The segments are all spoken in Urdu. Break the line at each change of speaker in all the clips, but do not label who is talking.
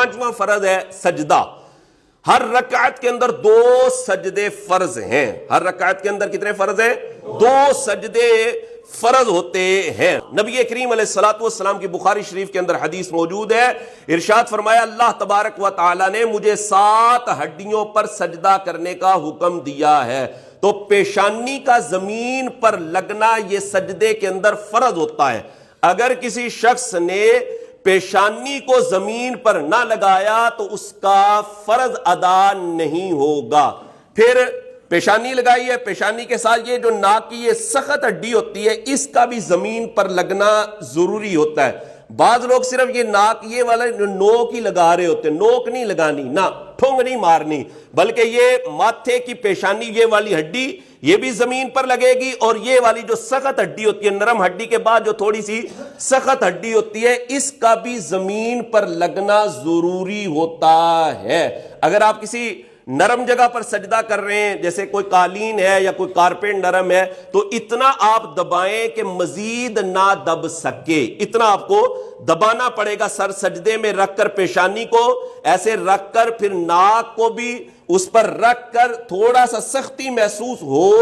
پانچواں فرض ہے سجدہ. ہر رکعت کے اندر 2 سجدے فرض ہیں. ہر رکعت کے اندر کتنے فرض ہیں؟ 2 سجدے فرض ہوتے ہیں. نبی کریم علیہ الصلوۃ والسلام کی بخاری شریف کے اندر حدیث موجود ہے. ارشاد فرمایا اللہ تبارک و تعالی نے مجھے 7 ہڈیوں پر سجدہ کرنے کا حکم دیا ہے. تو پیشانی کا زمین پر لگنا یہ سجدے کے اندر فرض ہوتا ہے. اگر کسی شخص نے پیشانی کو زمین پر نہ لگایا تو اس کا فرض ادا نہیں ہوگا. پھر پیشانی لگائی ہے، پیشانی کے ساتھ یہ جو ناک کی یہ سخت ہڈی ہوتی ہے اس کا بھی زمین پر لگنا ضروری ہوتا ہے. بعض لوگ صرف یہ ناک یہ والا نوک ہی لگا رہے ہوتے ہیں. نوک نہیں لگانی، نہ ٹھونگ نہیں مارنی، بلکہ یہ ماتھے کی پیشانی یہ والی ہڈی یہ بھی زمین پر لگے گی، اور یہ والی جو سخت ہڈی ہوتی ہے، نرم ہڈی کے بعد جو تھوڑی سی سخت ہڈی ہوتی ہے، اس کا بھی زمین پر لگنا ضروری ہوتا ہے. اگر آپ کسی نرم جگہ پر سجدہ کر رہے ہیں، جیسے کوئی قالین ہے یا کوئی کارپیٹ نرم ہے، تو اتنا آپ دبائیں کہ مزید نہ دب سکے. اتنا آپ کو دبانا پڑے گا. سر سجدے میں رکھ کر پیشانی کو ایسے رکھ کر پھر ناک کو بھی اس پر رکھ کر تھوڑا سا سختی محسوس ہو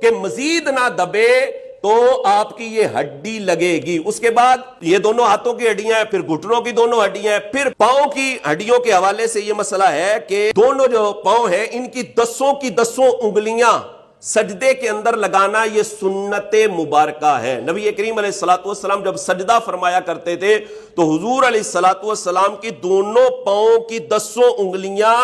کہ مزید نہ دبے تو آپ کی یہ ہڈی لگے گی. اس کے بعد یہ دونوں ہاتھوں کی ہڈیاں ہیں، پھر گھٹنوں کی دونوں ہڈیاں ہیں. پھر پاؤں کی ہڈیوں کے حوالے سے یہ مسئلہ ہے کہ دونوں جو پاؤں ہیں ان کی 10 کی 10 انگلیاں سجدے کے اندر لگانا یہ سنت مبارکہ ہے. نبی کریم علیہ الصلوۃ والسلام جب سجدہ فرمایا کرتے تھے تو حضور علیہ الصلوۃ والسلام کی دونوں پاؤں کی 10 انگلیاں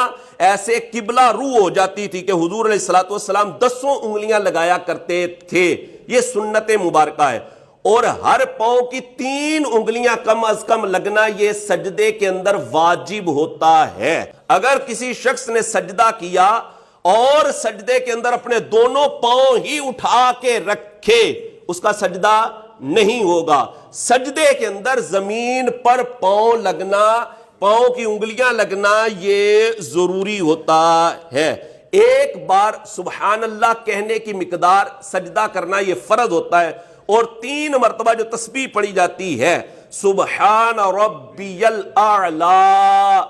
ایسے قبلہ رو ہو جاتی تھی کہ حضور علیہ الصلوۃ والسلام 10 انگلیاں لگایا کرتے تھے. یہ سنت مبارکہ ہے. اور ہر پاؤں کی 3 انگلیاں کم از کم لگنا یہ سجدے کے اندر واجب ہوتا ہے. اگر کسی شخص نے سجدہ کیا اور سجدے کے اندر اپنے دونوں پاؤں ہی اٹھا کے رکھے اس کا سجدہ نہیں ہوگا. سجدے کے اندر زمین پر پاؤں لگنا، پاؤں کی انگلیاں لگنا یہ ضروری ہوتا ہے. ایک بار سبحان اللہ کہنے کی مقدار سجدہ کرنا یہ فرض ہوتا ہے. اور 3 مرتبہ جو تسبیح پڑھی جاتی ہے سبحان ربی الاعلی،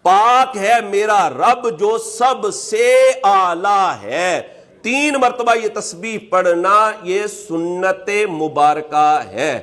پاک ہے میرا رب جو سب سے اعلیٰ ہے، 3 مرتبہ یہ تسبیح پڑھنا یہ سنت مبارکہ ہے.